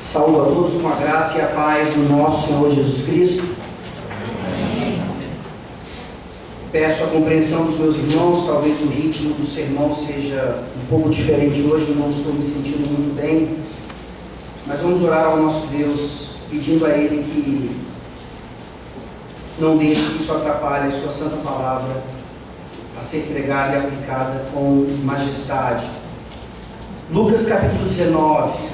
Saúdo a todos com a graça e a paz do nosso Senhor Jesus Cristo. Peço a compreensão dos meus irmãos, talvez o ritmo do sermão seja um pouco diferente hoje, eu não estou me sentindo muito bem, mas vamos orar ao nosso Deus, pedindo a Ele que não deixe que isso atrapalhe a sua santa palavra a ser pregada e aplicada com majestade. Lucas capítulo 19.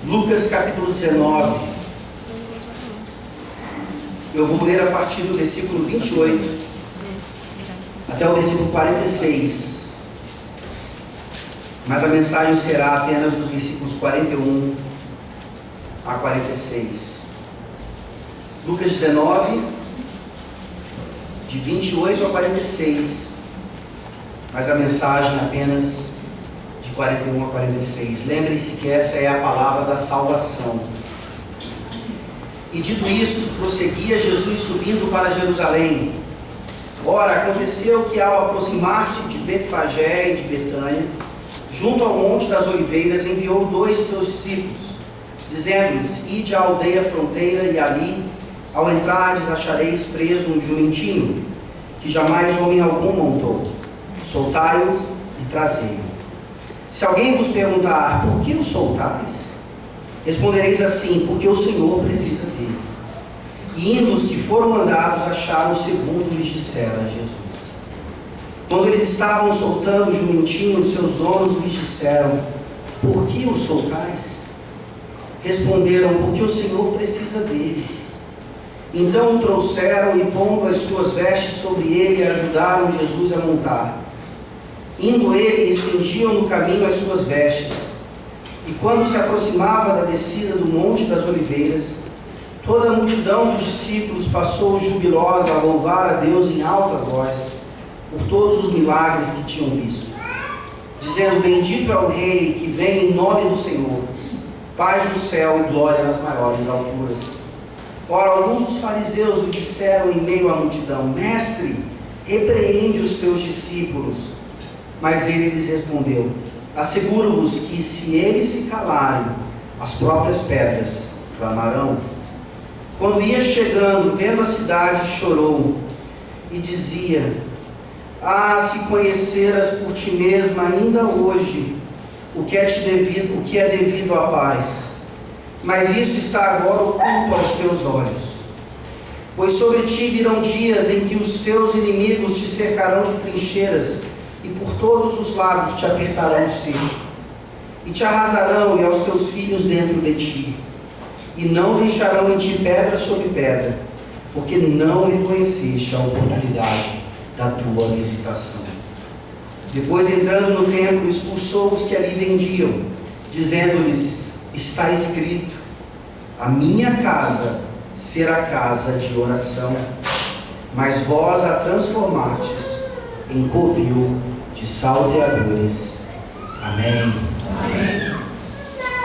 Lucas capítulo 19, eu vou ler a partir do versículo 28 até o versículo 46, mas a mensagem será apenas dos versículos 41 a 46. Lucas 19, de 28 a 46, mas a mensagem apenas de 41 a 46. Lembrem-se que essa é a palavra da salvação. E dito isso, prosseguia Jesus subindo para Jerusalém. Ora, aconteceu que ao aproximar-se de Betfagé e de Betânia, junto ao monte das oliveiras, enviou 2 de seus discípulos, dizendo-lhes: Ide à aldeia fronteira, e ali, ao entrardes, achareis preso um jumentinho, que jamais homem algum montou. Soltai-o e trazei-o. Se alguém vos perguntar: por que o soltais? Respondereis assim: porque o Senhor precisa dele. E indo os que foram mandados, acharam segundo lhes disseram a Jesus. Quando eles estavam soltando o jumentinho, os seus donos lhes disseram: por que o soltais? Responderam: porque o Senhor precisa dele. Então o trouxeram e, pondo as suas vestes sobre ele, ajudaram Jesus a montar. Indo ele, estendiam no caminho as suas vestes. E quando se aproximava da descida do Monte das Oliveiras, toda a multidão dos discípulos passou jubilosa a louvar a Deus em alta voz, por todos os milagres que tinham visto, dizendo: bendito é o Rei que vem em nome do Senhor, paz no céu e glória nas maiores alturas. Ora, alguns dos fariseus lhe disseram em meio à multidão: mestre, repreende os teus discípulos. Mas ele lhes respondeu: asseguro-vos que, se eles se calarem, as próprias pedras clamarão. Quando ia chegando, vendo a cidade, chorou e dizia: ah, se conheceras por ti mesma ainda hoje o que é devido à paz, mas isso está agora oculto aos teus olhos. Pois sobre ti virão dias em que os teus inimigos te cercarão de trincheiras, e por todos os lados te apertarão o cerco, e te arrasarão, e aos teus filhos dentro de ti, e não deixarão em ti pedra sobre pedra, porque não reconheceste a oportunidade da tua visitação. Depois, entrando no templo, expulsou os que ali vendiam, dizendo-lhes: está escrito, a minha casa será casa de oração, mas vós a transformastes em covil de salteadores. Amém. Amém.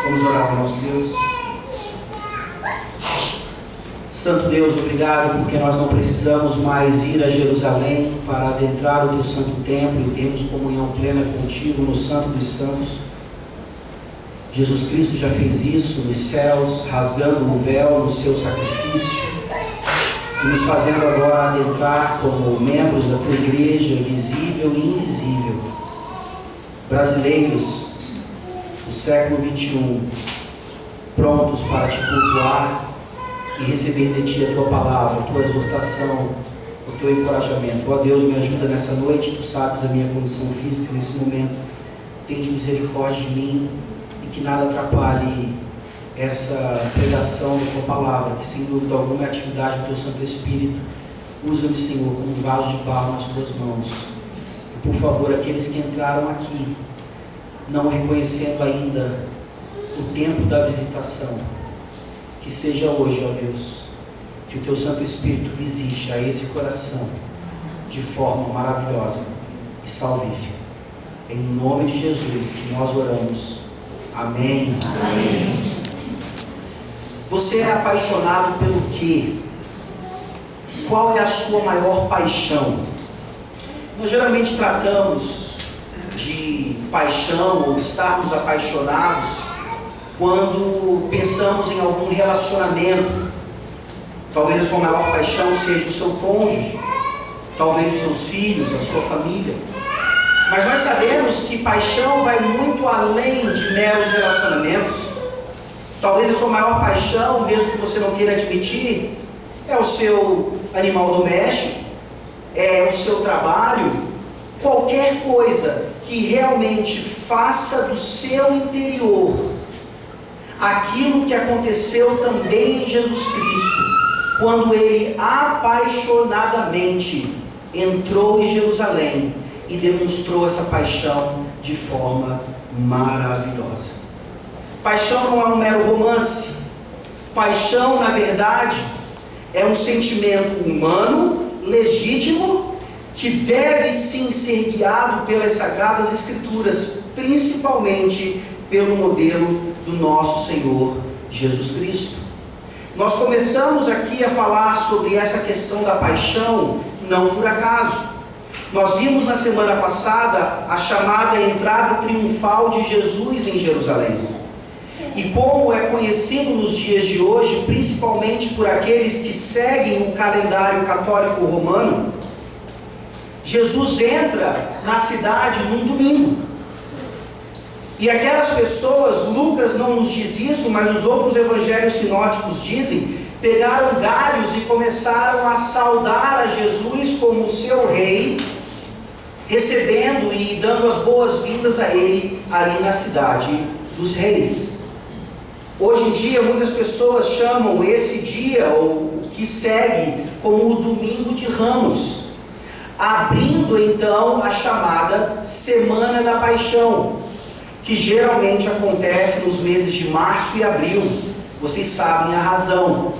Vamos orar para o nosso Deus. Santo Deus, obrigado porque nós não precisamos mais ir a Jerusalém para adentrar o teu santo templo e termos comunhão plena contigo no Santo dos Santos. Jesus Cristo já fez isso nos céus, rasgando o véu no seu sacrifício e nos fazendo agora adentrar como membros da tua igreja, visível e invisível, brasileiros do século 21, prontos para te cultuar e receber de ti a tua palavra, a tua exortação, o teu encorajamento. Ó Deus, me ajuda nessa noite, tu sabes a minha condição física nesse momento, tende misericórdia de mim e que nada atrapalhe essa pregação da tua palavra, que sem dúvida alguma é a atividade do teu Santo Espírito. Usa-me, Senhor, como vaso de barro nas tuas mãos. E, por favor, aqueles que entraram aqui, não reconhecendo ainda o tempo da visitação, que seja hoje, ó Deus, que o teu Santo Espírito visite a esse coração de forma maravilhosa e salvífica. Em nome de Jesus que nós oramos. Amém. Amém. Você é apaixonado pelo quê? Qual é a sua maior paixão? Nós geralmente tratamos de paixão ou estarmos apaixonados quando pensamos em algum relacionamento. Talvez a sua maior paixão seja o seu cônjuge, talvez os seus filhos, a sua família. Mas nós sabemos que paixão vai muito além de meros relacionamentos. Talvez a sua maior paixão, mesmo que você não queira admitir, é o seu animal doméstico, é o seu trabalho, qualquer coisa que realmente faça do seu interior aquilo que aconteceu também em Jesus Cristo, quando ele apaixonadamente entrou em Jerusalém e demonstrou essa paixão de forma maravilhosa. Paixão não é um mero romance. Paixão, na verdade, é um sentimento humano, legítimo, que deve sim ser guiado pelas Sagradas Escrituras, principalmente pelo modelo do nosso Senhor Jesus Cristo. Nós começamos aqui a falar sobre essa questão da paixão, não por acaso. Nós vimos na semana passada a chamada entrada triunfal de Jesus em Jerusalém. E como é conhecido nos dias de hoje, principalmente por aqueles que seguem o calendário católico romano, Jesus entra na cidade num domingo. E aquelas pessoas, Lucas não nos diz isso, mas os outros evangelhos sinóticos dizem, pegaram galhos e começaram a saudar a Jesus como seu rei, recebendo e dando as boas-vindas a ele ali na cidade dos reis. Hoje em dia muitas pessoas chamam esse dia, ou o que segue, como o Domingo de Ramos, abrindo então a chamada Semana da Paixão, que geralmente acontece nos meses de março e abril. Vocês sabem a razão,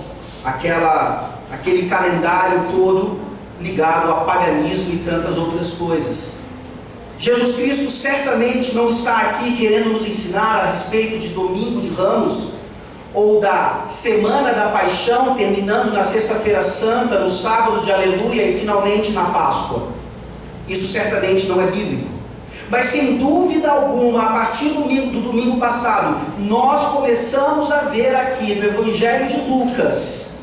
aquele calendário todo ligado ao paganismo e tantas outras coisas. Jesus Cristo certamente não está aqui querendo nos ensinar a respeito de Domingo de Ramos, ou da Semana da Paixão, terminando na Sexta-feira Santa, no sábado de Aleluia e finalmente na Páscoa. Isso certamente não é bíblico. Mas sem dúvida alguma, a partir do domingo passado, nós começamos a ver aqui no Evangelho de Lucas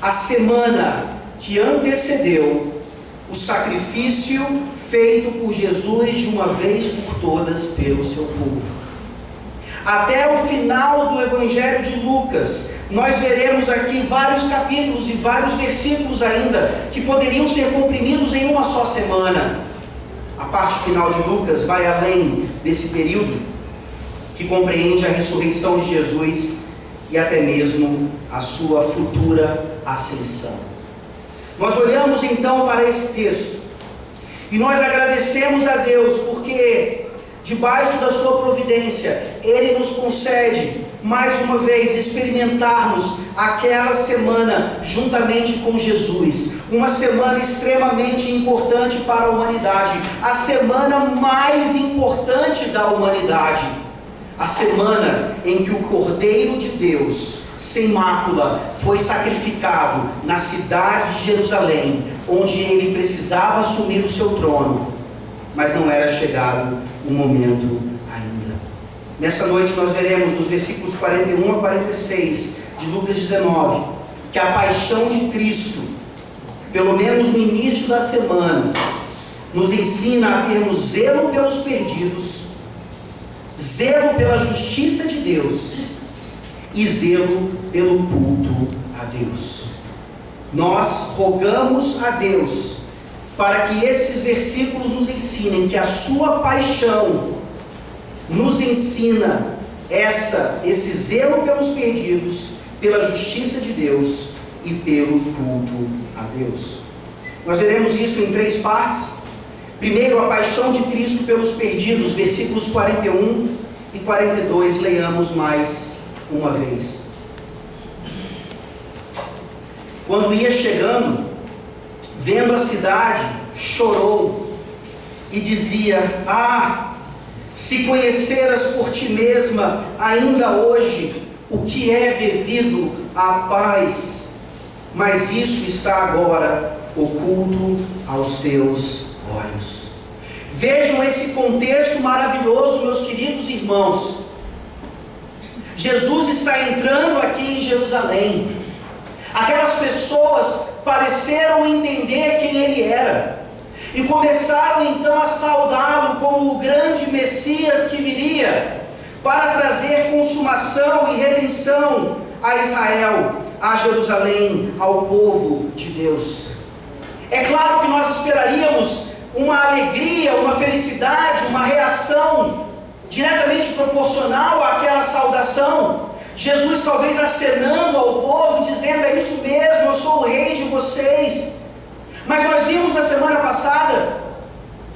a semana que antecedeu o sacrifício feito por Jesus de uma vez por todas pelo seu povo. Até o final do Evangelho de Lucas, nós veremos aqui vários capítulos e vários versículos ainda que poderiam ser comprimidos em uma só semana. A parte final de Lucas vai além desse período, que compreende a ressurreição de Jesus e até mesmo a sua futura ascensão. Nós olhamos então para esse texto e nós agradecemos a Deus porque, debaixo da sua providência, Ele nos concede mais uma vez experimentarmos aquela semana juntamente com Jesus, uma semana extremamente importante para a humanidade, a semana mais importante da humanidade, a semana em que o Cordeiro de Deus, sem mácula, foi sacrificado na cidade de Jerusalém, onde ele precisava assumir o seu trono, mas não era chegado o momento ainda. Nessa noite nós veremos nos versículos 41 a 46 de Lucas 19, que a paixão de Cristo, pelo menos no início da semana, nos ensina a termos zelo pelos perdidos, zelo pela justiça de Deus e zelo pelo culto a Deus. Nós rogamos a Deus para que esses versículos nos ensinem que a sua paixão nos ensina esse zelo pelos perdidos, pela justiça de Deus e pelo culto a Deus. Nós veremos isso em 3 partes. Primeiro, a paixão de Cristo pelos perdidos, versículos 41 e 42, leiamos mais uma vez. Quando ia chegando, vendo a cidade, chorou e dizia: ah, se conheceras por ti mesma, ainda hoje, o que é devido à paz, mas isso está agora oculto aos teus olhos. Vejam esse contexto maravilhoso, meus queridos irmãos. Jesus está entrando aqui em Jerusalém. Aquelas pessoas pareceram entender quem ele era e começaram então a saudá-lo como o grande Messias que viria para trazer consumação e redenção a Israel, a Jerusalém, ao povo de Deus. É claro que nós esperaríamos uma alegria, uma felicidade, uma reação diretamente proporcional àquela saudação. Jesus talvez acenando ao povo, dizendo: é isso mesmo, eu sou o rei de vocês. Mas nós vimos na semana passada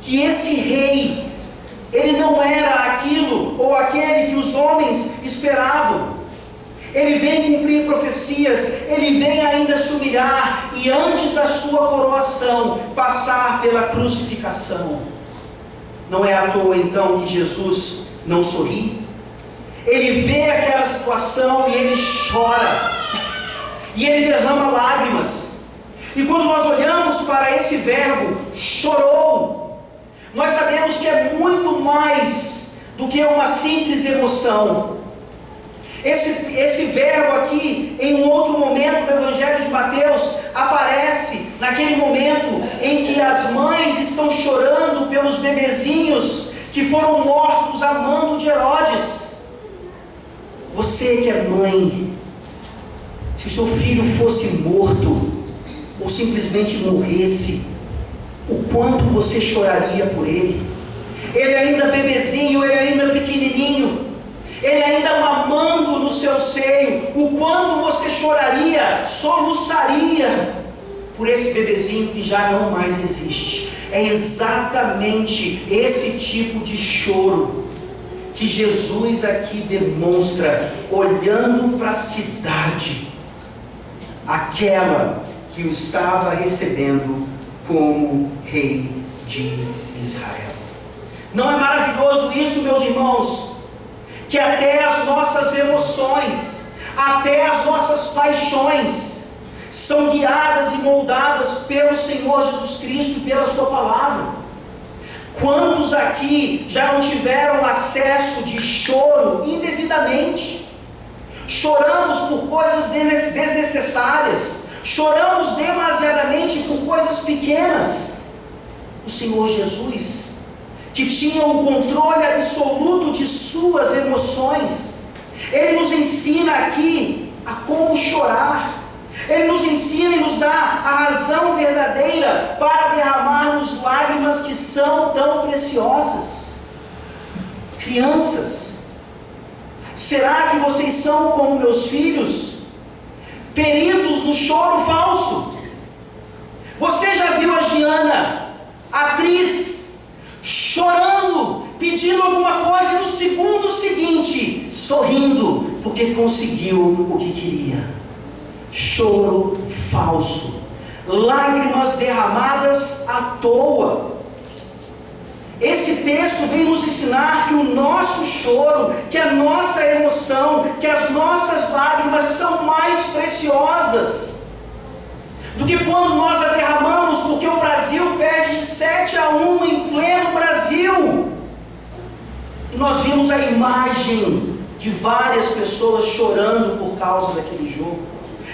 que esse rei, ele não era aquilo ou aquele que os homens esperavam. Ele vem cumprir profecias, ele vem ainda se humilhar e antes da sua coroação passar pela crucificação. Não é à toa então que Jesus não sorri. Ele vê aquela situação e ele chora, e ele derrama lágrimas. E quando nós olhamos para esse verbo, chorou, nós sabemos que é muito mais do que uma simples emoção. Esse verbo aqui, em um outro momento do Evangelho de Mateus, aparece naquele momento em que as mães estão chorando pelos bebezinhos que foram mortos a mando de Herodes. Você que é mãe, se o seu filho fosse morto, ou simplesmente morresse, o quanto você choraria por ele? Ele ainda bebezinho, ele ainda pequenininho, ele ainda mamando no seu seio, o quanto você choraria, soluçaria por esse bebezinho que já não mais existe. É exatamente esse tipo de choro que Jesus aqui demonstra, olhando para a cidade, aquela que o estava recebendo como rei de Israel. Não é maravilhoso isso, meus irmãos? Que até as nossas emoções, até as nossas paixões, são guiadas e moldadas pelo Senhor Jesus Cristo e pela sua palavra. Quantos aqui já não tiveram acesso de choro indevidamente? Choramos por coisas desnecessárias, choramos demasiadamente por coisas pequenas. O Senhor Jesus, que tinha o controle absoluto de suas emoções, Ele nos ensina aqui a como chorar. Ele nos ensina e nos dá a razão verdadeira para derramarmos lágrimas que são tão preciosas. Crianças, será que vocês são como meus filhos, peritos no choro falso? Você já viu a Giana, atriz, chorando, pedindo alguma coisa e no segundo seguinte, sorrindo, porque conseguiu o que queria? Choro falso, lágrimas derramadas à toa. Esse texto vem nos ensinar que o nosso choro, que a nossa emoção, que as nossas lágrimas são mais preciosas do que quando nós a derramamos, porque o Brasil perde de 7-1 em pleno Brasil. E nós vimos a imagem de várias pessoas chorando por causa daquele jogo.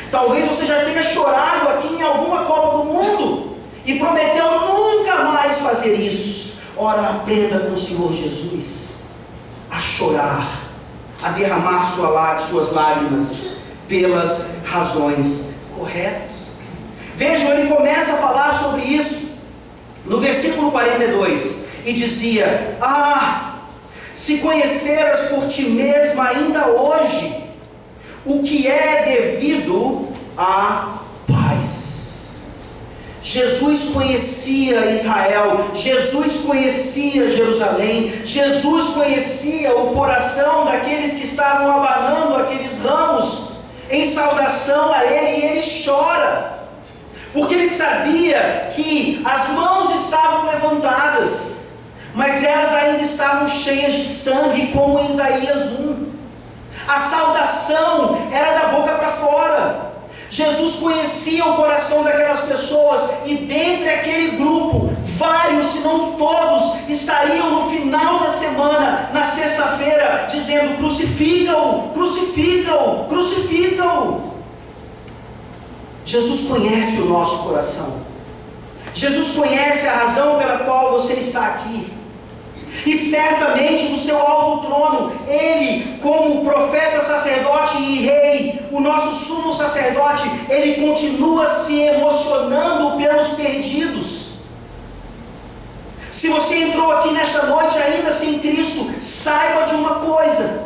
Talvez você já tenha chorado aqui em alguma Copa do Mundo e prometeu nunca mais fazer isso. Ora, aprenda com o Senhor Jesus a chorar, a derramar suas lágrimas pelas razões corretas. Vejam, ele começa a falar sobre isso no versículo 42 e dizia: se conheceras por ti mesma ainda hoje o que é devido à paz. Jesus conhecia Israel, Jesus conhecia Jerusalém, Jesus conhecia o coração daqueles que estavam abanando aqueles ramos em saudação a Ele, e Ele chora, porque Ele sabia que as mãos estavam levantadas, mas elas ainda estavam cheias de sangue, como em Isaías 1. A saudação era da boca para fora. Jesus conhecia o coração daquelas pessoas, e dentre aquele grupo, vários, se não todos, estariam no final da semana, na sexta-feira, dizendo: crucifica-o, crucifica-o, crucifica-o. Jesus conhece o nosso coração. Jesus conhece a razão pela qual você está aqui. E certamente no seu alto trono, Ele, como profeta, sacerdote e rei, o nosso sumo sacerdote, Ele continua se emocionando pelos perdidos. Se você entrou aqui nessa noite ainda sem Cristo, saiba de uma coisa: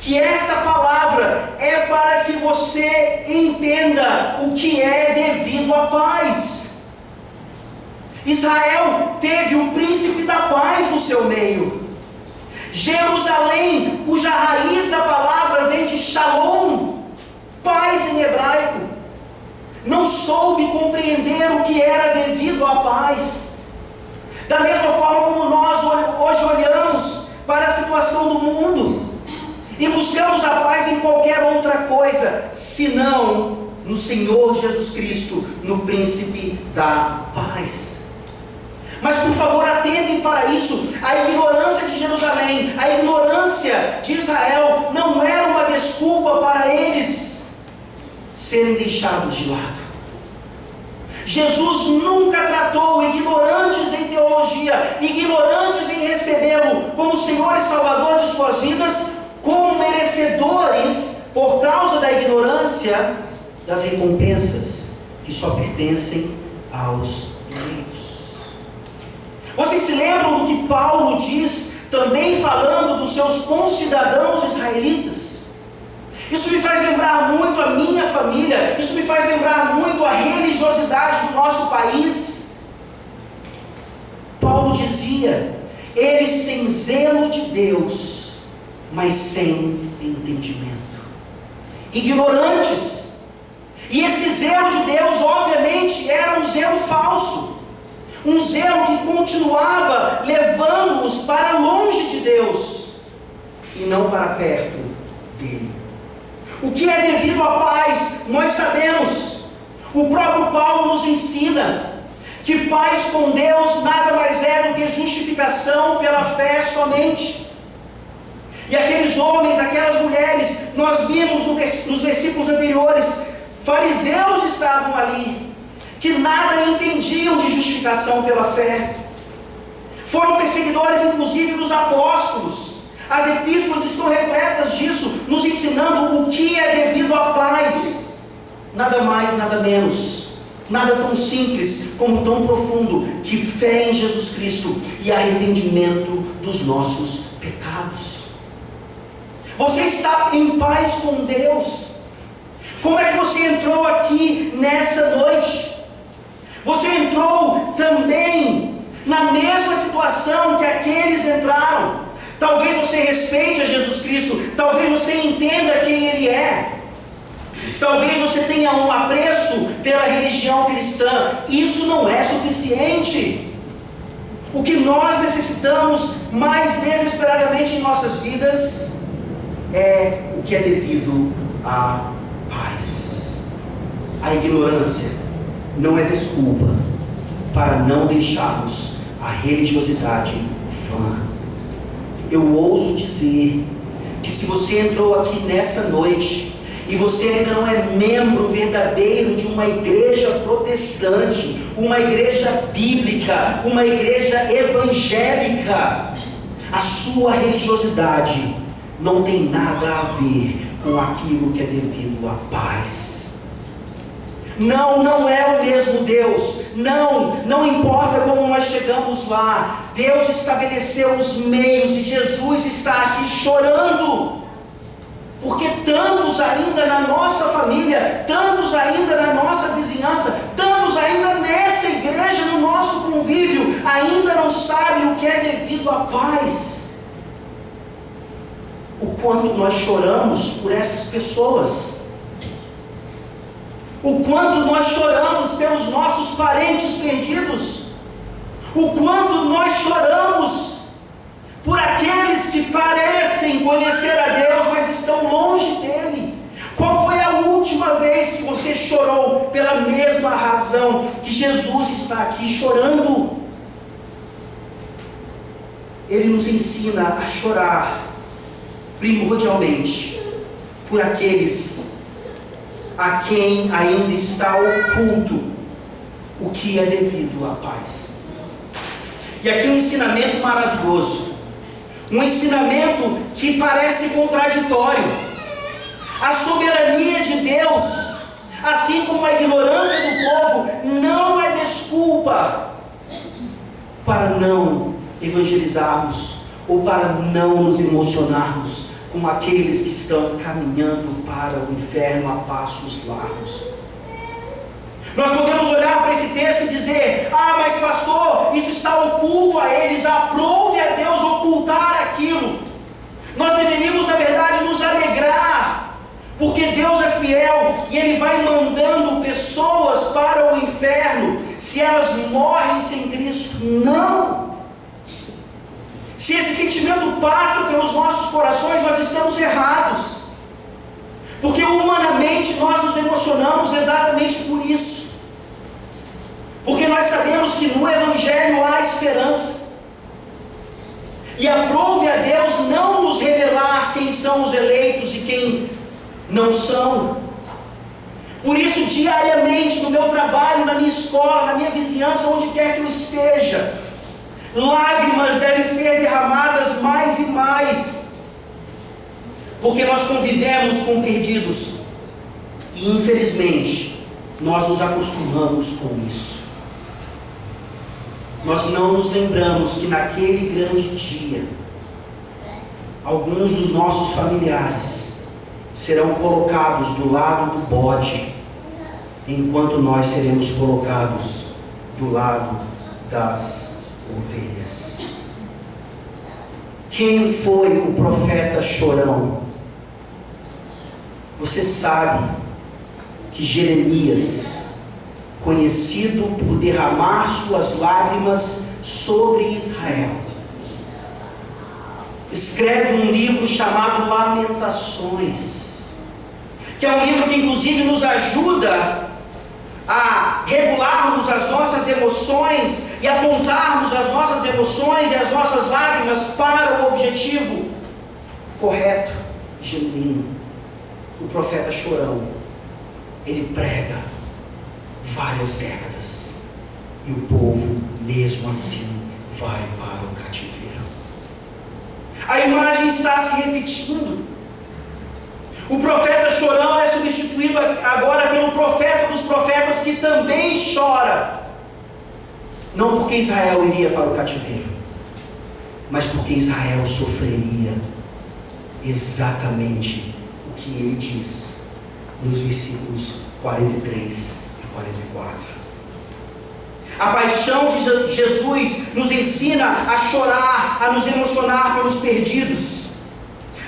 que essa palavra é para que você entenda o que é devido à paz. Israel teve o príncipe da paz no seu meio. Jerusalém, cuja raiz da palavra vem de Shalom, paz em hebraico, não soube compreender o que era devido à paz. Da mesma forma como nós hoje olhamos para a situação do mundo e buscamos a paz em qualquer outra coisa, senão no Senhor Jesus Cristo, no príncipe da paz. Mas por favor, atentem para isso. A ignorância de Jerusalém, a ignorância de Israel não era uma desculpa para eles serem deixados de lado. Jesus nunca tratou ignorantes em teologia, ignorantes em recebê-lo como Senhor e Salvador de suas vidas, como merecedores, por causa da ignorância, das recompensas que só pertencem aos eleitos. Vocês se lembram do que Paulo diz, também falando dos seus concidadãos israelitas? Isso me faz lembrar muito a minha família, isso me faz lembrar muito a religiosidade do nosso país. Paulo dizia: eles têm zelo de Deus, mas sem entendimento, ignorantes. E esse zelo de Deus, obviamente, era um zelo falso. Um zelo que continuava levando-os para longe de Deus e não para perto dele. O que é devido à paz, nós sabemos. O próprio Paulo nos ensina que paz com Deus nada mais é do que justificação pela fé somente. E aqueles homens, aquelas mulheres, nós vimos nos versículos anteriores, fariseus estavam ali, que nada entendiam de justificação pela fé. Foram perseguidores inclusive dos apóstolos. As epístolas estão repletas disso, nos ensinando o que é devido à paz. Nada mais, nada menos, nada tão simples como tão profundo, que fé em Jesus Cristo e arrependimento dos nossos pecados. Você está em paz com Deus? Como é que você entrou aqui nessa noite? Você entrou também na mesma situação que aqueles entraram. Talvez você respeite a Jesus Cristo, talvez você entenda quem Ele é, talvez você tenha um apreço pela religião cristã. Isso não é suficiente. O que nós necessitamos mais desesperadamente em nossas vidas é o que é devido à paz. A ignorância não é desculpa para não deixarmos a religiosidade vã. Eu ouso dizer que se você entrou aqui nessa noite e você ainda não é membro verdadeiro de uma igreja protestante, uma igreja bíblica, uma igreja evangélica, a sua religiosidade não tem nada a ver com aquilo que é devido à paz. Não é o mesmo Deus. Não importa como nós chegamos lá. Deus estabeleceu os meios e Jesus está aqui chorando, porque tantos ainda na nossa família, tantos ainda na nossa vizinhança, tantos ainda nessa igreja, no nosso convívio, ainda não sabem o que é devido à paz. O quanto nós choramos por essas pessoas. O quanto nós choramos pelos nossos parentes perdidos. O quanto nós choramos por aqueles que parecem conhecer a Deus, mas mesma razão que Jesus está aqui chorando. Ele nos ensina a chorar, primordialmente, por aqueles a quem ainda está oculto o que é devido à paz. E aqui um ensinamento maravilhoso, um ensinamento que parece contraditório. A soberania de Deus, assim como a ignorância do povo, não é desculpa para não evangelizarmos ou para não nos emocionarmos com aqueles que estão caminhando para o inferno a passos largos. Nós podemos olhar para esse texto e dizer: ah, mas pastor, isso está oculto a eles, aprove a Deus ocultar aquilo. Nós deveríamos, na verdade, nos alegrar, porque Deus é fiel e Ele vai mandando pessoas para o inferno, se elas morrem sem Cristo. Não! Se esse sentimento passa pelos nossos corações, nós estamos errados, porque humanamente nós nos emocionamos exatamente por isso, porque nós sabemos que no Evangelho há esperança, e aprove a Deus não nos revelar quem são os eleitos e quem não são. Por isso, diariamente, no meu trabalho, na minha escola, na minha vizinhança, onde quer que eu esteja, lágrimas devem ser derramadas mais e mais, porque nós convivemos com perdidos, e infelizmente nós nos acostumamos com isso. Nós não nos lembramos que naquele grande dia, alguns dos nossos familiares serão colocados do lado do bode, enquanto nós seremos colocados do lado das ovelhas. Quem foi o profeta chorão? Você sabe que Jeremias, conhecido por derramar suas lágrimas sobre Israel, escreve um livro chamado Lamentações, que é um livro que inclusive nos ajuda a regularmos as nossas emoções e apontarmos as nossas emoções e as nossas lágrimas para o objetivo correto, genuíno. O profeta chorão, ele prega várias décadas e o povo mesmo assim vai para o cativeiro. A imagem está se repetindo. O profeta chorão é substituído agora pelo profeta dos profetas, que também chora, não porque Israel iria para o cativeiro, mas porque Israel sofreria exatamente o que ele diz nos versículos 43 e 44. A paixão de Jesus nos ensina a chorar, a nos emocionar pelos perdidos,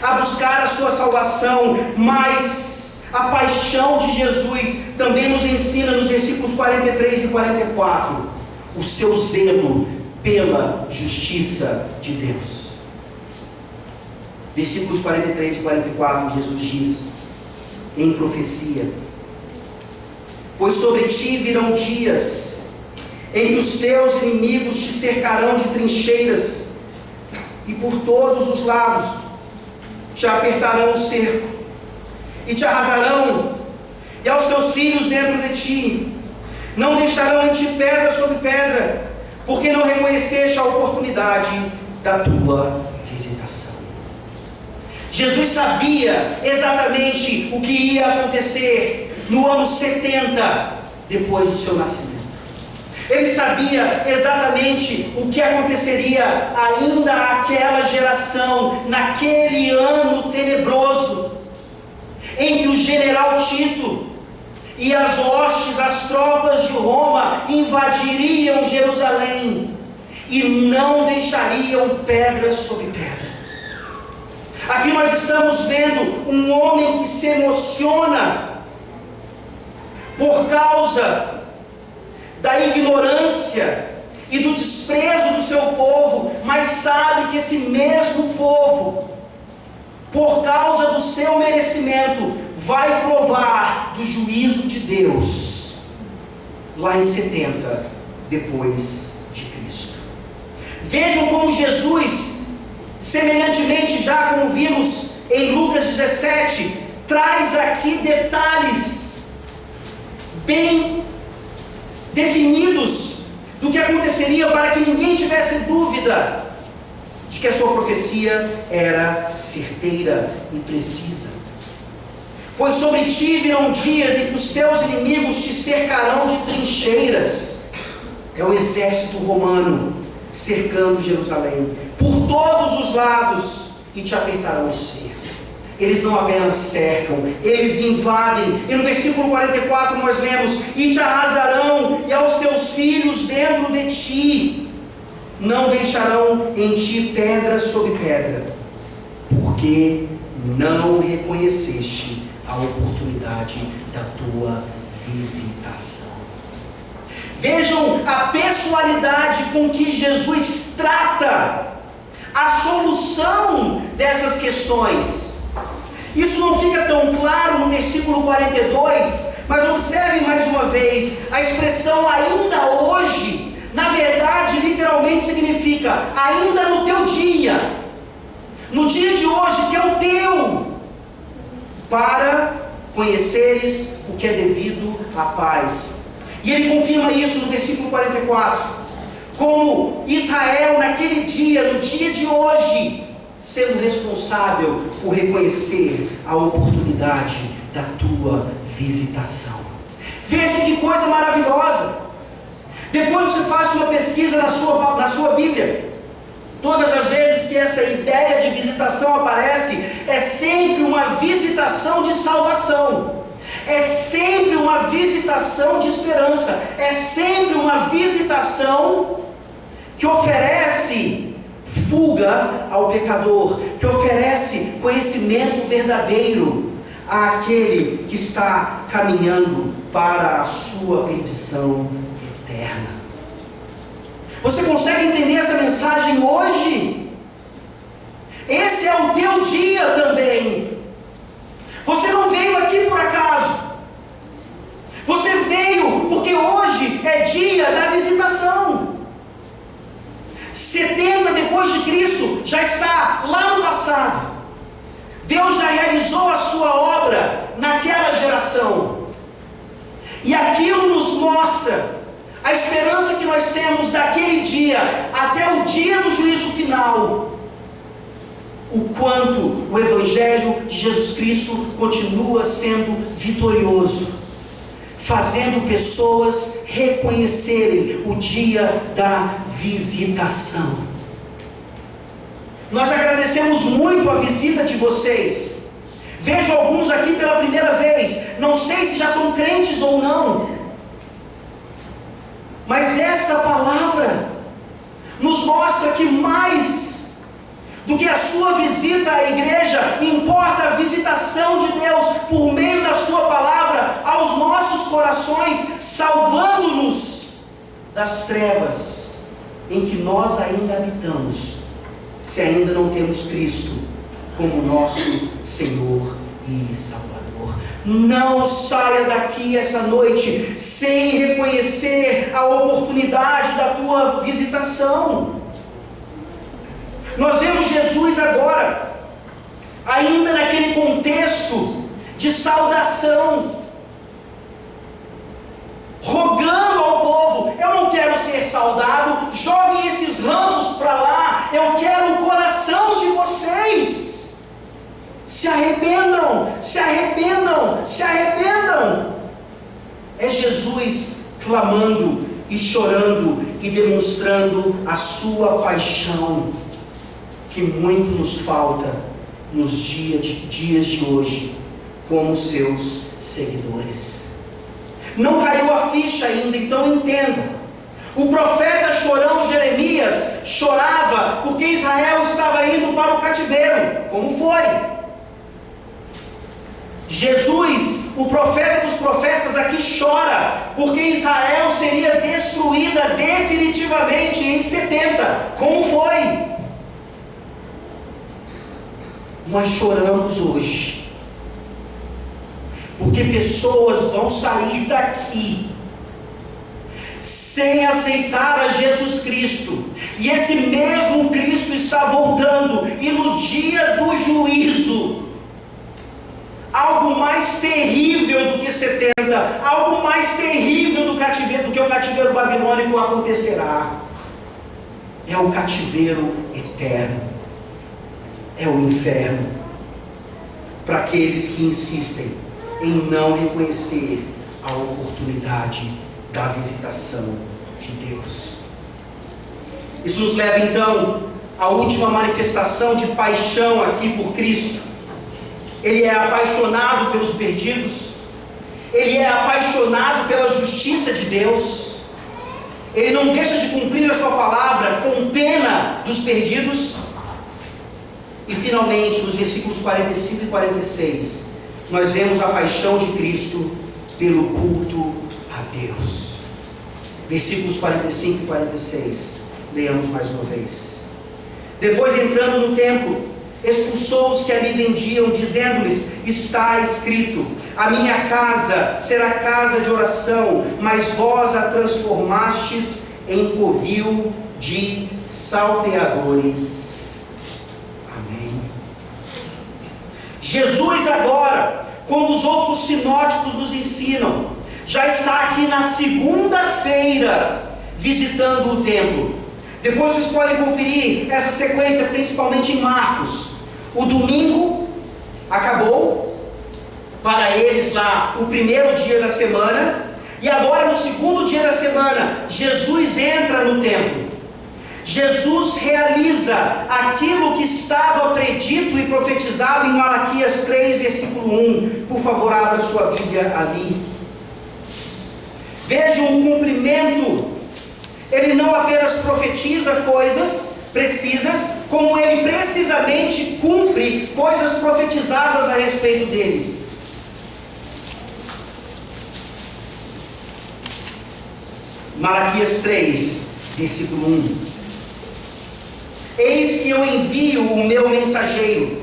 a buscar a sua salvação, mas a paixão de Jesus também nos ensina nos versículos 43 e 44 o seu zelo pela justiça de Deus. Versículos 43 e 44, Jesus diz em profecia: pois sobre ti virão dias em que os teus inimigos te cercarão de trincheiras, e por todos os lados te apertarão o cerco, e te arrasarão, e aos teus filhos dentro de ti. Não deixarão em ti pedra sobre pedra, porque não reconheceste a oportunidade da tua visitação. Jesus sabia exatamente o que ia acontecer no ano 70 depois do seu nascimento. Ele sabia exatamente o que aconteceria ainda àquela geração, naquele ano tenebroso, em que o general Tito e as hostes, as tropas de Roma invadiriam Jerusalém e não deixariam pedra sobre pedra. Aqui nós estamos vendo um homem que se emociona por causa da ignorância e do desprezo do seu povo, mas sabe que esse mesmo povo, por causa do seu merecimento, vai provar do juízo de Deus. lá em 70 depois de Cristo. Vejam como Jesus, semelhantemente já como vimos em Lucas 17, traz aqui detalhes bem definidos do que aconteceria, para que ninguém tivesse dúvida de que a sua profecia era certeira e precisa. Pois sobre ti virão dias em que os teus inimigos te cercarão de trincheiras. É o exército romano cercando Jerusalém por todos os lados e te apertarão o cerco. Eles não apenas cercam, eles invadem. E no versículo 44 nós lemos: e te arrasarão, e aos teus filhos dentro de ti. Não deixarão em ti pedra sobre pedra, porque não reconheceste a oportunidade da tua visitação. Vejam a pessoalidade com que Jesus trata a solução dessas questões. Isso não fica tão claro no versículo 42, mas observem mais uma vez, a expressão ainda hoje, na verdade, literalmente significa ainda no teu dia, no dia de hoje, que é o teu, para conheceres o que é devido à paz. E ele confirma isso no versículo 44, como Israel naquele dia, no dia de hoje, sendo responsável por reconhecer a oportunidade da tua visitação. Veja que coisa maravilhosa. Depois você faz uma pesquisa na sua Bíblia. Todas as vezes que essa ideia de visitação aparece, é sempre uma visitação de salvação, é sempre uma visitação de esperança, é sempre uma visitação que oferece fuga ao pecador, que oferece conhecimento verdadeiro àquele que está caminhando para a sua perdição eterna. Você consegue entender essa mensagem hoje? Esse é o teu dia também. Você não veio aqui por acaso. Você veio porque hoje é dia da visitação. 70 depois de Cristo já está lá no passado. Deus já realizou a sua obra naquela geração. E aquilo nos mostra a esperança que nós temos daquele dia até o dia do juízo final. O quanto o Evangelho de Jesus Cristo continua sendo vitorioso, fazendo pessoas reconhecerem o dia da visitação. Nós agradecemos muito a visita de vocês. Vejo alguns aqui pela primeira vez. Não sei se já são crentes ou não, mas essa palavra nos mostra que mais do que a sua visita à igreja, importa a visitação de Deus por meio da sua palavra aos nossos corações, salvando-nos das trevas em que nós ainda habitamos, se ainda não temos Cristo como nosso Senhor e Salvador. Não saia daqui essa noite sem reconhecer a oportunidade da tua visitação. Nós vemos Jesus agora, ainda naquele contexto de saudação, rogando ao povo: eu não quero ser saudado, joguem esses ramos para lá, eu quero o coração de vocês. Se arrependam, se arrependam, se arrependam. É Jesus clamando e chorando e demonstrando a sua paixão, que muito nos falta nos dias de hoje, como seus seguidores. Não caiu a ficha ainda, então entenda. O profeta chorão Jeremias chorava porque Israel estava indo para o cativeiro. Como foi? Jesus, o profeta dos profetas, aqui chora porque Israel seria destruída definitivamente em 70. Como foi? Nós choramos hoje porque pessoas vão sair daqui sem aceitar a Jesus Cristo. E esse mesmo Cristo está voltando, e no dia do juízo, algo mais terrível do que 70, algo mais terrível do que o cativeiro babilônico acontecerá. É o cativeiro eterno, é o inferno, para aqueles que insistem em não reconhecer a oportunidade da visitação de Deus. Isso nos leva então à última manifestação de paixão aqui por Cristo. Ele é apaixonado pelos perdidos, ele é apaixonado pela justiça de Deus, ele não deixa de cumprir a sua palavra com pena dos perdidos. E finalmente, nos versículos 45 e 46, nós vemos a paixão de Cristo pelo culto a Deus. Versículos 45 e 46, leamos mais uma vez. Depois, entrando no templo, expulsou os que ali vendiam, dizendo-lhes: está escrito, a minha casa será casa de oração, mas vós a transformastes em covil de salteadores. Amém. Jesus agora, como os outros sinóticos nos ensinam, já está aqui na segunda-feira visitando o templo. Depois vocês podem conferir essa sequência, principalmente em Marcos. O domingo acabou, para eles lá, o primeiro dia da semana, e agora no segundo dia da semana, Jesus entra no templo. Jesus realiza aquilo que estava predito e profetizado em Malaquias 3, versículo 1. Por favor, abra sua Bíblia ali. Vejam o cumprimento. Ele não apenas profetiza coisas precisas, como ele precisamente cumpre coisas profetizadas a respeito dele. Malaquias 3, versículo 1. Eis que eu envio o meu mensageiro,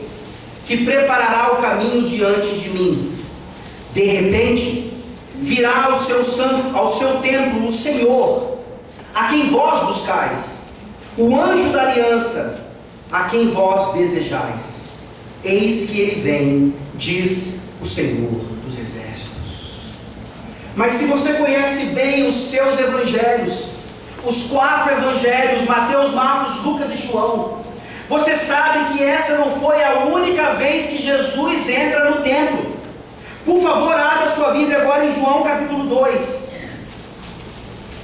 que preparará o caminho diante de mim. De repente, virá ao seu templo o Senhor, a quem vós buscais, o anjo da aliança, a quem vós desejais. Eis que ele vem, diz o Senhor dos exércitos. Mas se você conhece bem os seus evangelhos, os 4 evangelhos, Mateus, Marcos, Lucas e João, você sabe que essa não foi a única vez que Jesus entra no templo. Por favor, abra sua Bíblia agora em João capítulo 2.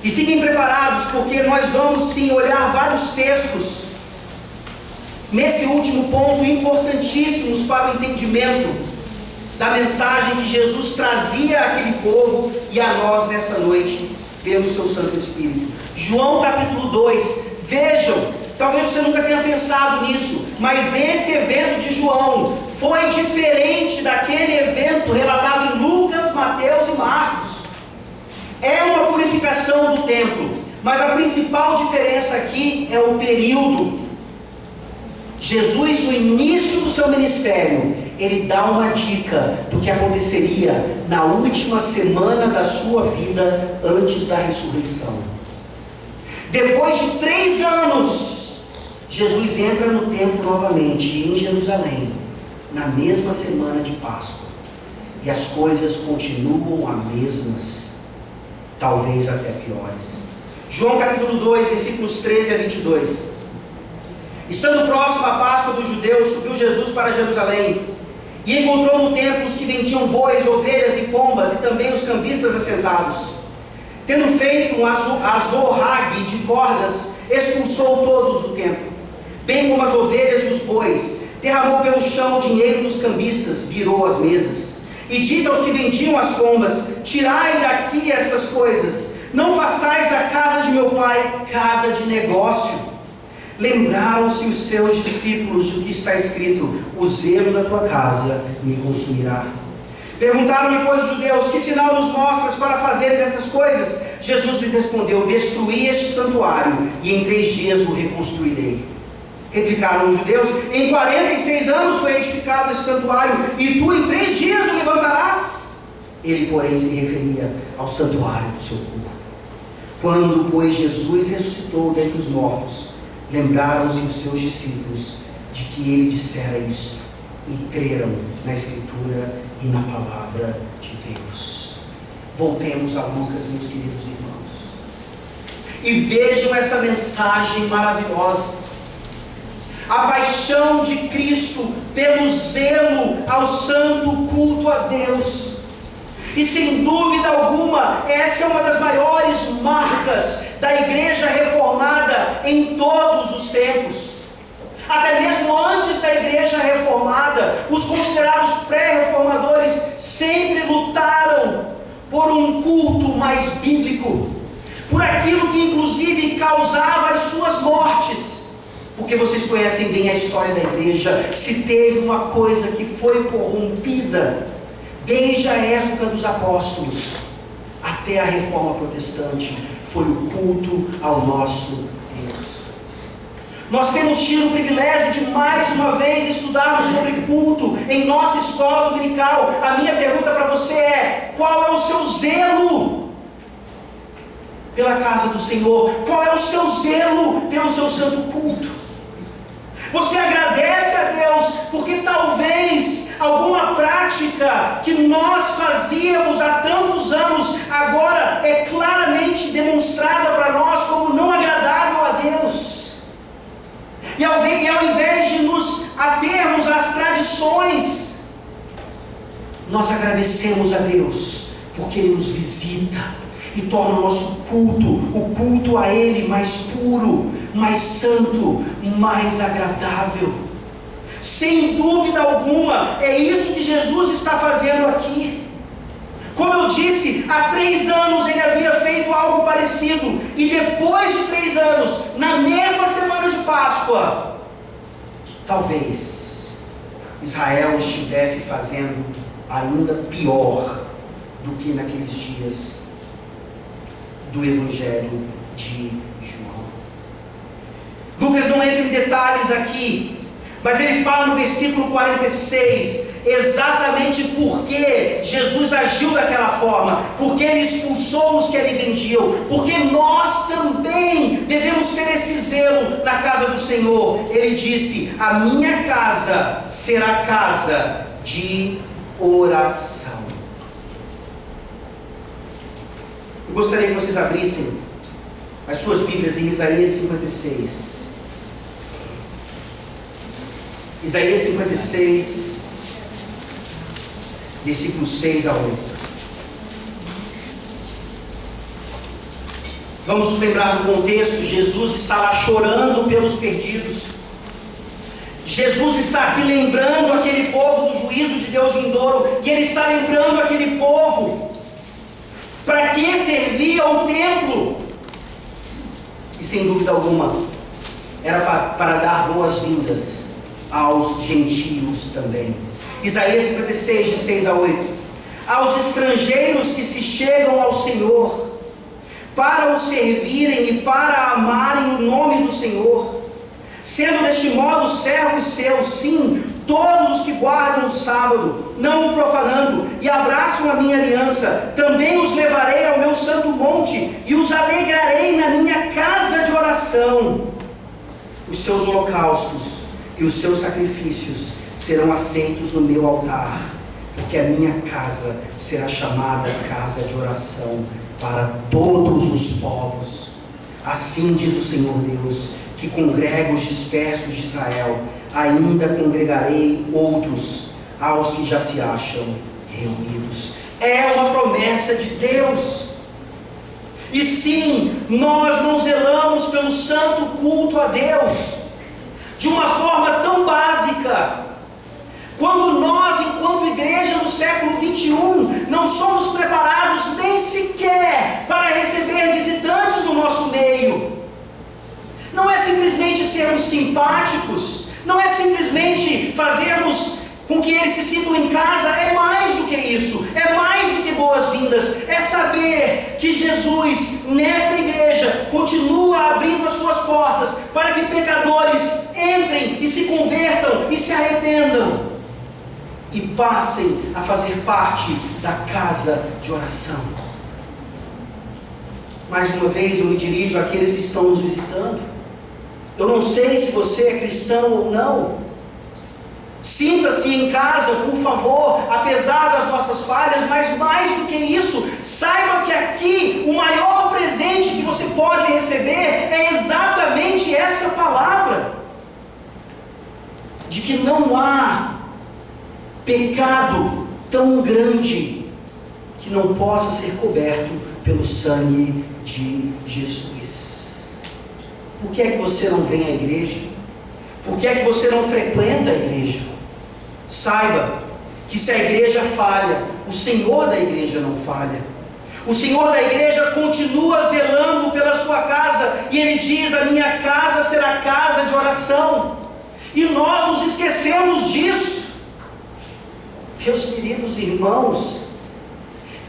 E fiquem preparados, porque nós vamos sim olhar vários textos nesse último ponto, importantíssimos para o entendimento da mensagem que Jesus trazia àquele povo e a nós nessa noite, pelo seu Santo Espírito. João capítulo 2, vejam, talvez você nunca tenha pensado nisso, mas esse evento de João foi diferente daquele evento relatado em Lucas, Mateus e Marcos. É uma purificação do templo, mas a principal diferença aqui é o período. Jesus, no início do seu ministério, ele dá uma dica do que aconteceria na última semana da sua vida antes da ressurreição. Depois de 3 anos, Jesus entra no templo novamente, em Jerusalém, na mesma semana de Páscoa, e as coisas continuam as mesmas, talvez até piores. João capítulo 2, versículos 13 a 22. Estando próximo à Páscoa dos judeus, subiu Jesus para Jerusalém, e encontrou no templo os que vendiam bois, ovelhas e pombas, e também os cambistas assentados. Tendo feito um azorrague de cordas, expulsou todos do templo, bem como as ovelhas e os bois. Derramou pelo chão o dinheiro dos cambistas, virou as mesas, e disse aos que vendiam as pombas: tirai daqui estas coisas, não façais da casa de meu pai casa de negócio. Lembraram-se os seus discípulos do que está escrito: o zelo da tua casa me consumirá. Perguntaram-lhe, pois, os judeus: que sinal nos mostras para fazeres essas coisas? Jesus lhes respondeu: destruí este santuário, e em 3 dias o reconstruirei. Replicaram os judeus: em 46 anos foi edificado esse santuário, e tu em 3 dias o levantarás? Ele, porém, se referia ao santuário do seu corpo. Quando, pois, Jesus ressuscitou dentre os mortos, lembraram-se os seus discípulos de que ele dissera isto, e creram na Escritura e na palavra de Deus. Voltemos a Lucas, meus queridos irmãos, e vejam essa mensagem maravilhosa. A paixão de Cristo pelo zelo ao santo culto a Deus. E sem dúvida alguma, essa é uma das maiores marcas da igreja reformada em todos os tempos. Até mesmo antes da igreja reformada, os considerados pré-reformadores sempre lutaram por um culto mais bíblico, por aquilo que inclusive causava as suas mortes. Porque vocês conhecem bem a história da igreja. Se teve uma coisa que foi corrompida desde a época dos apóstolos até a reforma protestante, foi o culto ao nosso Deus. Nós temos tido o privilégio de mais uma vez estudarmos sobre culto em nossa escola dominical. A minha pergunta para você é: qual é o seu zelo pela casa do Senhor? Qual é o seu zelo pelo seu santo culto? Você agradece a Deus porque talvez alguma prática que nós fazíamos há tantos anos agora é claramente demonstrada para nós como não agradável a Deus. E ao invés de nos atermos às tradições, nós agradecemos a Deus porque Ele nos visita e torna o nosso culto, o culto a Ele, mais puro, mais santo, mais agradável. Sem dúvida alguma, é isso que Jesus está fazendo aqui. Como eu disse, há 3 anos ele havia feito algo parecido, e depois de 3 anos, na mesma semana de Páscoa, talvez Israel estivesse fazendo ainda pior do que naqueles dias do Evangelho de João. Lucas não entra em detalhes aqui, mas ele fala no versículo 46 exatamente por que Jesus agiu daquela forma, porque ele expulsou os que ali vendiam, porque nós também devemos ter esse zelo na casa do Senhor. Ele disse: a minha casa será casa de oração. Eu gostaria que vocês abrissem as suas Bíblias em Isaías 56. Isaías 56, versículos 6 a 8. Vamos nos lembrar do contexto. Jesus está lá chorando pelos perdidos. Jesus está aqui lembrando aquele povo do juízo de Deus vindouro. E Ele está lembrando aquele povo para que servia o templo. E sem dúvida alguma, era para dar boas-vindas aos gentios também. Isaías 56, de 6 a 8. Aos estrangeiros que se chegam ao Senhor, para o servirem e para amarem o nome do Senhor, sendo deste modo servos seus, sim, todos os que guardam o sábado, não o profanando, e abraçam a minha aliança, também os levarei ao meu santo monte, e os alegrarei na minha casa de oração. Os seus holocaustos e os seus sacrifícios serão aceitos no meu altar, porque a minha casa será chamada casa de oração para todos os povos. Assim diz o Senhor Deus, que congrega os dispersos de Israel, ainda congregarei outros aos que já se acham reunidos. É uma promessa de Deus. E sim, nós não zelamos pelo santo culto a Deus de uma forma tão básica, quando nós, enquanto igreja no século 21, não somos preparados nem sequer para receber visitantes no nosso meio. Não é simplesmente sermos simpáticos, não é simplesmente fazermos com que eles se sintam em casa, é mais do que isso, é mais do que boas-vindas, é saber que Jesus, nessa igreja, continua abrindo as suas portas para que pecadores entrem e se convertam e se arrependam e passem a fazer parte da casa de oração. Mais uma vez eu me dirijo àqueles que estão nos visitando. Eu não sei se você é cristão ou não. Sinta-se em casa, por favor, apesar das nossas falhas, mas mais do que isso, saiba que aqui o maior presente que você pode receber é exatamente essa palavra, de que não há pecado tão grande que não possa ser coberto pelo sangue de Jesus. Por que é que você não vem à igreja? Por que é que você não frequenta a igreja? Saiba que se a igreja falha, o Senhor da igreja não falha. O Senhor da igreja continua zelando pela sua casa, e Ele diz: a minha casa será casa de oração. E nós nos esquecemos disso. Meus queridos irmãos,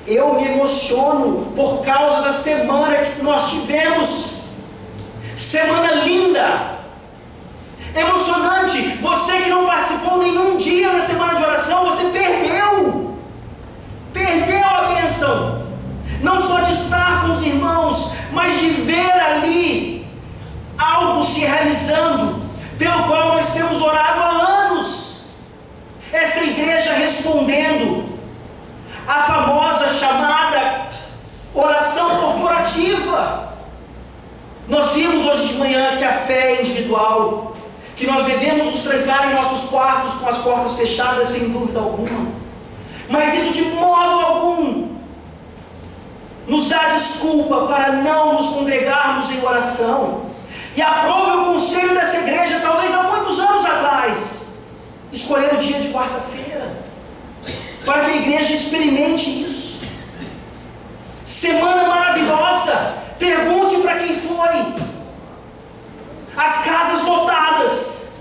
eu me emociono por causa da semana que nós tivemos. Semana linda, emocionante. Você que não participou nenhum dia da semana de oração, você perdeu a bênção, não só de estar com os irmãos, mas de ver ali algo se realizando, pelo qual nós temos orado há anos. Essa igreja respondendo a famosa chamada oração corporativa. Nós vimos hoje de manhã que a fé é individual, que nós devemos nos trancar em nossos quartos com as portas fechadas, sem dúvida alguma, mas isso de modo algum nos dá desculpa para não nos congregarmos em oração. E aprove o conselho dessa igreja, talvez há muitos anos atrás, escolher o dia de quarta-feira, para que a igreja experimente isso. Semana maravilhosa. Pergunte para quem foi. As casas lotadas,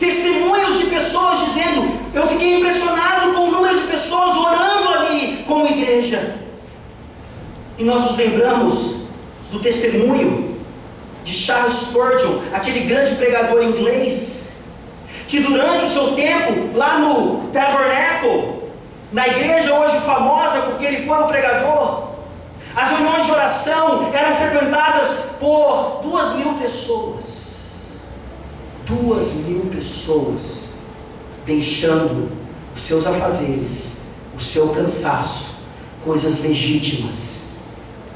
testemunhos de pessoas dizendo: eu fiquei impressionado com o número de pessoas orando ali como igreja. E nós nos lembramos do testemunho de Charles Spurgeon, aquele grande pregador inglês, que durante o seu tempo lá no Tabernacle, na igreja hoje famosa porque ele foi o pregador, as reuniões de oração eram frequentadas por 2.000 pessoas. 2.000 pessoas deixando os seus afazeres, o seu cansaço, coisas legítimas,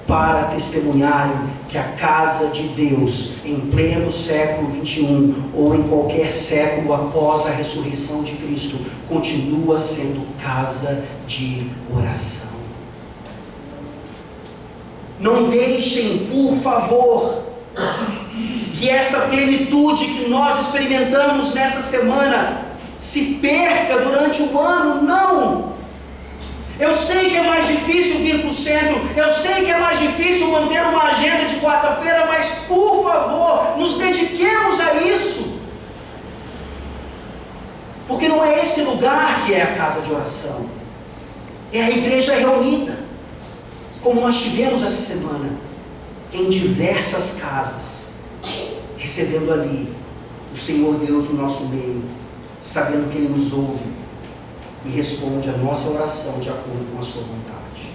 para testemunharem que a casa de Deus, em pleno século 21, ou em qualquer século após a ressurreição de Cristo, continua sendo casa de oração. Não deixem, por favor, que essa plenitude que nós experimentamos nessa semana se perca durante o ano. Não! Eu sei que é mais difícil vir para o centro, eu sei que é mais difícil manter uma agenda de quarta-feira, mas por favor, nos dediquemos a isso, porque não é esse lugar que é a casa de oração, é a igreja reunida, como nós tivemos essa semana, em diversas casas, recebendo ali o Senhor Deus no nosso meio, sabendo que Ele nos ouve e responde a nossa oração de acordo com a sua vontade.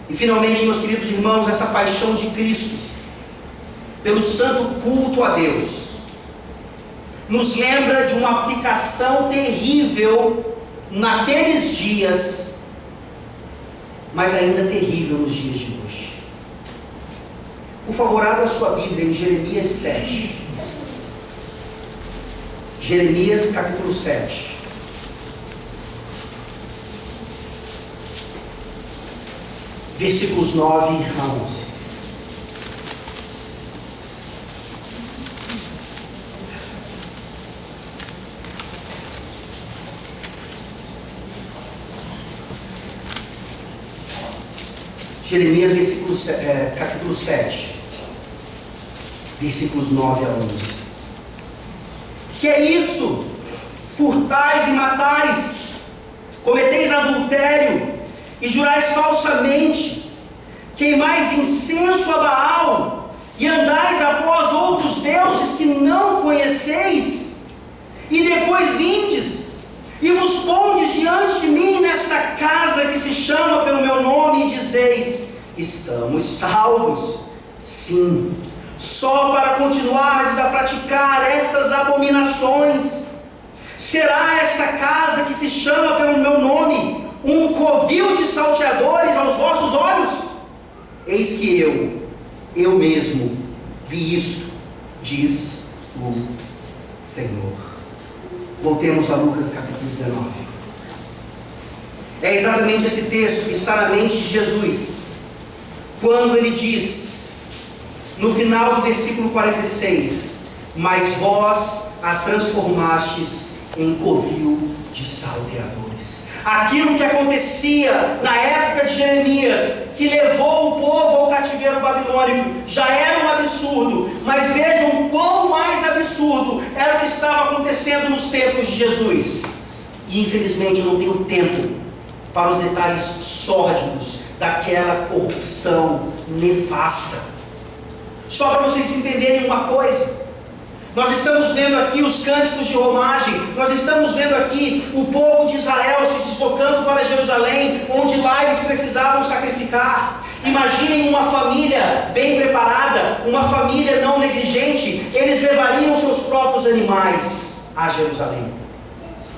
E finalmente, meus queridos irmãos, essa paixão de Cristo pelo santo culto a Deus nos lembra de uma aplicação terrível naqueles dias, mas ainda terrível nos dias de hoje. Por favor, abra a sua Bíblia em Jeremias 7. Jeremias capítulo 7. Versículos 9 a 11. Jeremias capítulo 7, versículos 9 a 11. Que é isso? Furtais e matais, cometeis adultério e jurais falsamente, queimais incenso a Baal e andais após outros deuses que não conheceis, e depois vindes e vos pondes diante de mim nesta casa que se chama pelo meu nome, e dizeis: estamos salvos. Sim, só para continuardes a praticar essas abominações. Será esta casa que se chama pelo meu nome um covil de salteadores aos vossos olhos? Eis que eu mesmo vi isto, diz o Senhor. Voltemos a Lucas capítulo 19. É exatamente esse texto que está na mente de Jesus, quando ele diz, no final do versículo 46, mas vós a transformastes em covil de salteadores. Aquilo que acontecia na época de Jeremias, que levou o povo ao cativeiro babilônico, já era um absurdo, mas vejam quão mais absurdo era o que estava acontecendo nos tempos de Jesus. E infelizmente eu não tenho tempo para os detalhes sórdidos daquela corrupção nefasta. Só para vocês entenderem uma coisa, nós estamos vendo aqui os cânticos de romagem, nós estamos vendo aqui o povo de Israel se deslocando para Jerusalém, onde lá eles precisavam sacrificar. Imaginem uma família bem preparada, uma família não negligente, eles levariam seus próprios animais a Jerusalém.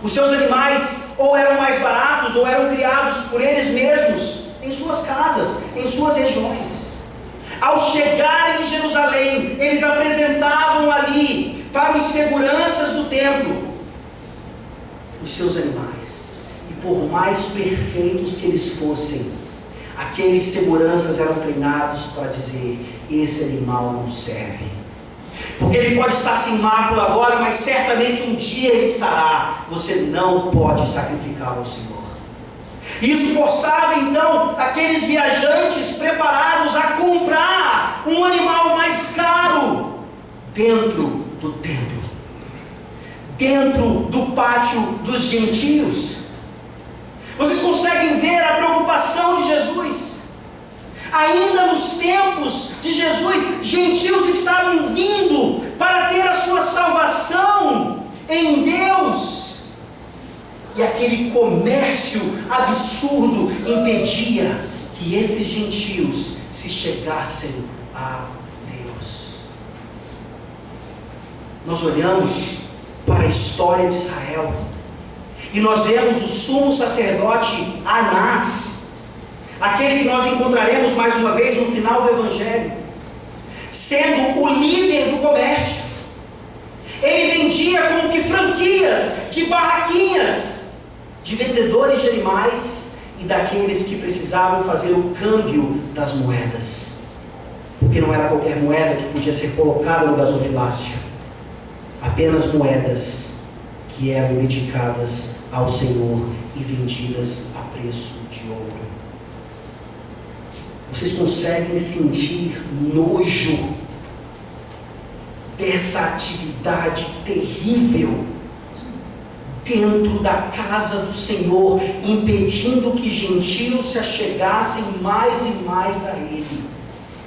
Os seus animais ou eram mais baratos ou eram criados por eles mesmos, em suas casas, em suas regiões. Ao chegarem em Jerusalém, eles apresentavam ali para os seguranças do templo os seus animais. E por mais perfeitos que eles fossem, aqueles seguranças eram treinados para dizer: esse animal não serve, porque ele pode estar sem mácula agora, mas certamente um dia ele estará. Você não pode sacrificá-lo ao Senhor. Isso forçava então aqueles viajantes preparados a comprar um animal mais caro dentro do templo, dentro do pátio dos gentios. Vocês conseguem ver a preocupação de Jesus? Ainda nos tempos de Jesus, gentios estavam vindo para ter a sua salvação em Deus. E aquele comércio absurdo impedia que esses gentios se chegassem a Deus. Nós olhamos para a história de Israel e nós vemos o sumo sacerdote Anás, aquele que nós encontraremos mais uma vez no final do Evangelho, sendo o líder do comércio. Ele vendia como que franquias de barraquinhas de vendedores de animais e daqueles que precisavam fazer o câmbio das moedas, porque não era qualquer moeda que podia ser colocada no gasofilácio, apenas moedas que eram dedicadas ao Senhor e vendidas a preço de ouro. Vocês conseguem sentir nojo dessa atividade terrível dentro da casa do Senhor, impedindo que gentios se achegassem mais e mais a Ele?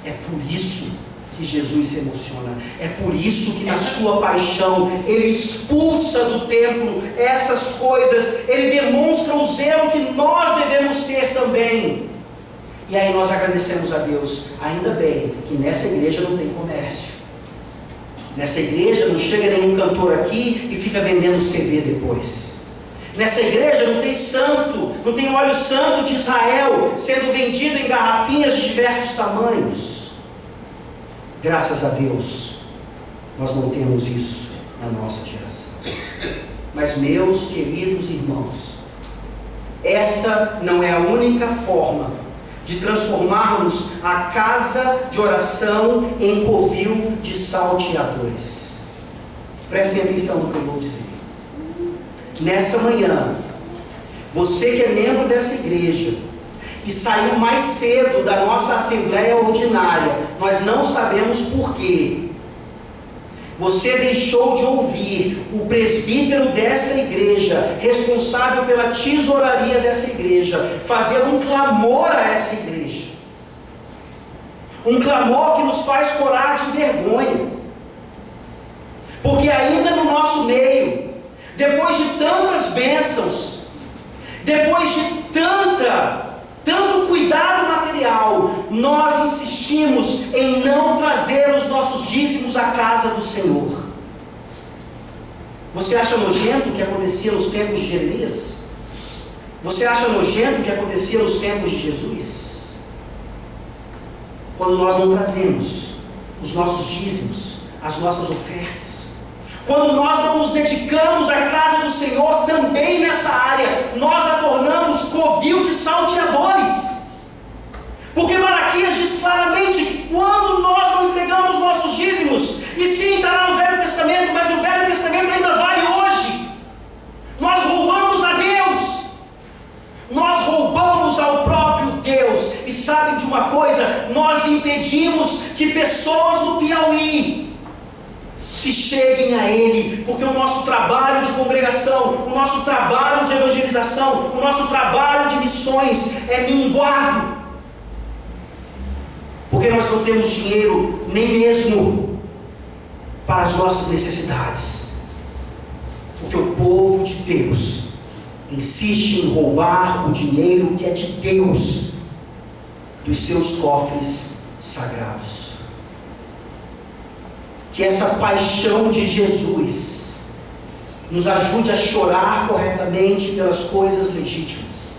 É por isso que Jesus se emociona, é por isso que na sua paixão Ele expulsa do templo essas coisas, Ele demonstra o zelo que nós devemos ter também. E aí nós agradecemos a Deus, ainda bem que nessa igreja não tem comércio. Nessa igreja não chega nenhum cantor aqui e fica vendendo CD depois. Nessa igreja não tem santo, não tem óleo santo de Israel sendo vendido em garrafinhas de diversos tamanhos. Graças a Deus, nós não temos isso na nossa geração. Mas, meus queridos irmãos, essa não é a única forma de transformarmos a casa de oração em covil de salteadores. Prestem atenção no que eu vou dizer. Nessa manhã, você que é membro dessa igreja e saiu mais cedo da nossa assembleia ordinária, nós não sabemos porquê. Você deixou de ouvir o presbítero dessa igreja, responsável pela tesouraria dessa igreja, fazer um clamor a essa igreja. Um clamor que nos faz corar de vergonha. Porque ainda no nosso meio, depois de tantas bênçãos, depois de tanto cuidado material, nós trazer os nossos dízimos à casa do Senhor. Você acha nojento o que acontecia nos tempos de Jeremias? Você acha nojento o que acontecia nos tempos de Jesus? Quando nós não trazemos os nossos dízimos, as nossas ofertas, quando nós não nos dedicamos à casa do Senhor também nessa área, nós a tornamos covil de salteadores. Porque Malaquias diz claramente que quando nós não entregamos nossos dízimos, e sim, está lá no Velho Testamento, mas o Velho Testamento ainda vale hoje, nós roubamos a Deus, nós roubamos ao próprio Deus. E sabem de uma coisa? Nós impedimos que pessoas no Piauí se cheguem a Ele, porque o nosso trabalho de congregação, o nosso trabalho de evangelização, o nosso trabalho de missões é minguado, porque nós não temos dinheiro nem mesmo para as nossas necessidades, porque o povo de Deus insiste em roubar o dinheiro que é de Deus dos seus cofres sagrados. Que essa paixão de Jesus nos ajude a chorar corretamente pelas coisas legítimas.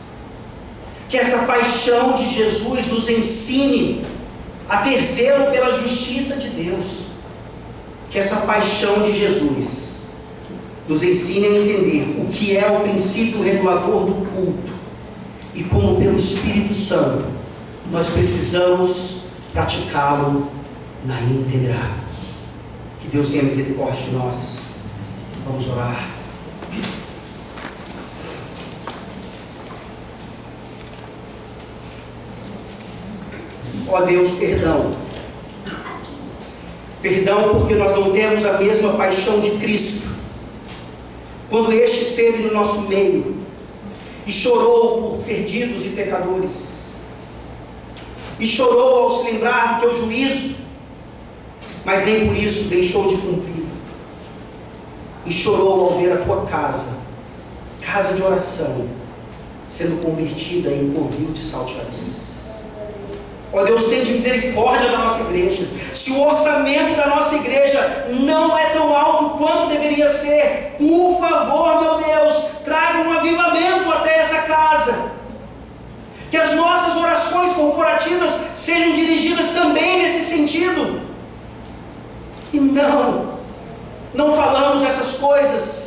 Que essa paixão de Jesus nos ensine a ter zelo pela justiça de Deus. Que essa paixão de Jesus nos ensine a entender o que é o princípio regulador do culto e como pelo Espírito Santo nós precisamos praticá-lo na íntegra. Que Deus tenha misericórdia de nós. Vamos orar. Ó Deus, perdão. Perdão porque nós não temos a mesma paixão de Cristo. Quando este esteve no nosso meio e chorou por perdidos e pecadores, e chorou ao se lembrar do teu juízo, mas nem por isso deixou de cumprir, e chorou ao ver a tua casa de oração, sendo convertida em covil de salteadores. Ó Deus, tem de misericórdia da nossa igreja. Se o orçamento da nossa igreja não é tão alto quanto deveria ser, por favor, meu Deus, traga um avivamento até essa casa. Que as nossas orações corporativas sejam dirigidas também nesse sentido. E não falamos essas coisas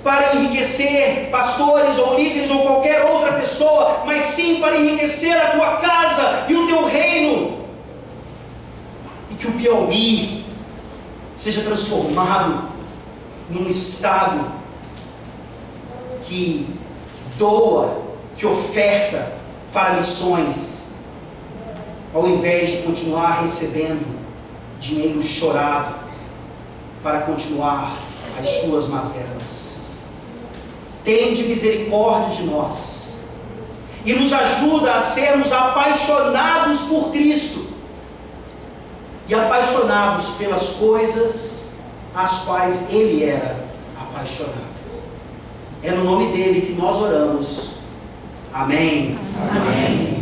para enriquecer pastores ou líderes ou qualquer outra pessoa, mas sim para enriquecer a tua casa e o teu reino. E que o Piauí seja transformado num estado que doa, que oferta para missões, ao invés de continuar recebendo dinheiro chorado para continuar as suas mazelas. Tende misericórdia de nós e nos ajuda a sermos apaixonados por Cristo e apaixonados pelas coisas às quais Ele era apaixonado. É no nome dele que nós oramos. Amém. Amém.